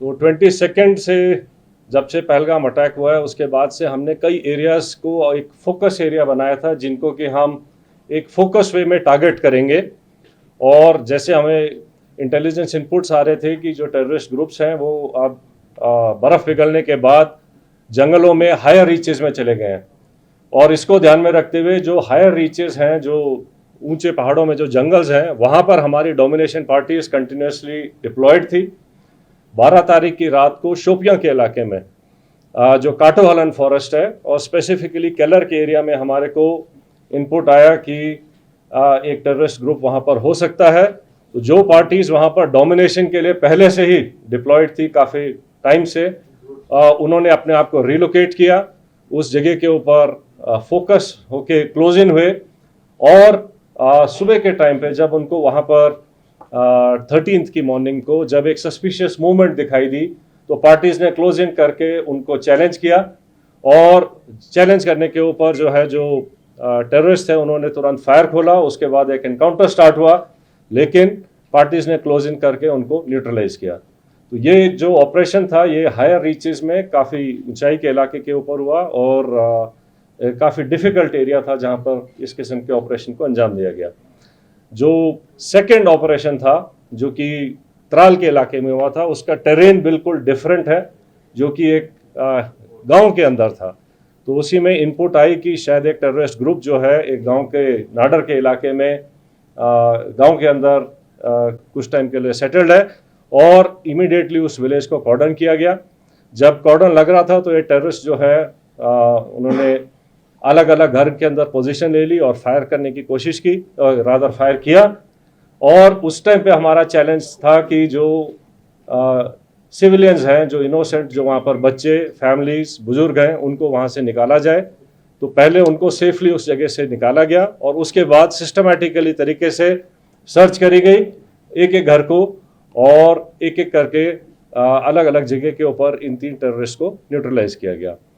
तो 22 से जब से पहलगाम अटैक हुआ है उसके बाद से हमने कई एरियाज़ को एक फोकस एरिया बनाया था जिनको कि हम एक फोकस वे में टारगेट करेंगे। और जैसे हमें इंटेलिजेंस इनपुट्स आ रहे थे कि जो टेररिस्ट ग्रुप्स हैं वो अब बर्फ़ पिघलने के बाद जंगलों में हायर रीचेस में चले गए हैं। और इसको ध्यान में रखते हुए जो हायर रीचेस हैं, जो ऊंचे पहाड़ों में जो जंगल्स हैं, वहाँ पर हमारी डोमिनेशन पार्टीज कंटिन्यूसली डिप्लॉयड थी। 12 तारीख की रात को शोपियां के इलाके में जो काटोहलन फॉरेस्ट है और स्पेसिफिकली केलर के एरिया में हमारे को इनपुट आया कि एक टेररिस्ट ग्रुप वहाँ पर हो सकता है। तो जो पार्टीज़ वहाँ पर डोमिनेशन के लिए पहले से ही डिप्लॉयड थी काफ़ी टाइम से, उन्होंने अपने आप को रिलोकेट किया, उस जगह के ऊपर फोकस होके क्लोज इन हुए। और सुबह के टाइम पे जब उनको वहाँ पर 13th की मॉर्निंग को जब एक सस्पिशियस मूवमेंट दिखाई दी तो पार्टीज ने क्लोज इन करके उनको चैलेंज किया। और चैलेंज करने के ऊपर जो है जो टेररिस्ट थे उन्होंने तुरंत फायर खोला। उसके बाद एक एनकाउंटर स्टार्ट हुआ, लेकिन पार्टीज ने क्लोज इन करके उनको न्यूट्रलाइज किया। तो ये जो ऑपरेशन था ये हायर रीचेस में काफ़ी ऊंचाई के इलाके के ऊपर हुआ और काफ़ी डिफ़िकल्ट एरिया था जहाँ पर इस किस्म के ऑपरेशन को अंजाम दिया गया। जो सेकेंड ऑपरेशन था जो कि त्राल के इलाके में हुआ था, उसका टेरेन बिल्कुल डिफरेंट है, जो कि एक गांव के अंदर था। तो उसी में इनपुट आई कि शायद एक टेररिस्ट ग्रुप जो है एक गांव के नाडर के इलाके में गांव के अंदर कुछ टाइम के लिए सेटल्ड है। और इमीडिएटली उस विलेज को कॉर्डन किया गया। जब कॉर्डन लग रहा था तो ये टेररिस्ट जो है उन्होंने अलग अलग घर के अंदर पोजीशन ले ली और फायर करने की कोशिश की, रादर फायर किया। और उस टाइम पे हमारा चैलेंज था कि जो सिविलियंस हैं, जो इनोसेंट, जो वहाँ पर बच्चे, फैमिलीज, बुजुर्ग हैं, उनको वहाँ से निकाला जाए। तो पहले उनको सेफली उस जगह से निकाला गया और उसके बाद सिस्टमैटिकली तरीके से सर्च करी गई एक एक घर को, और एक एक करके अलग अलग जगह के ऊपर इन 3 टेररिस्ट को न्यूट्रलाइज किया गया।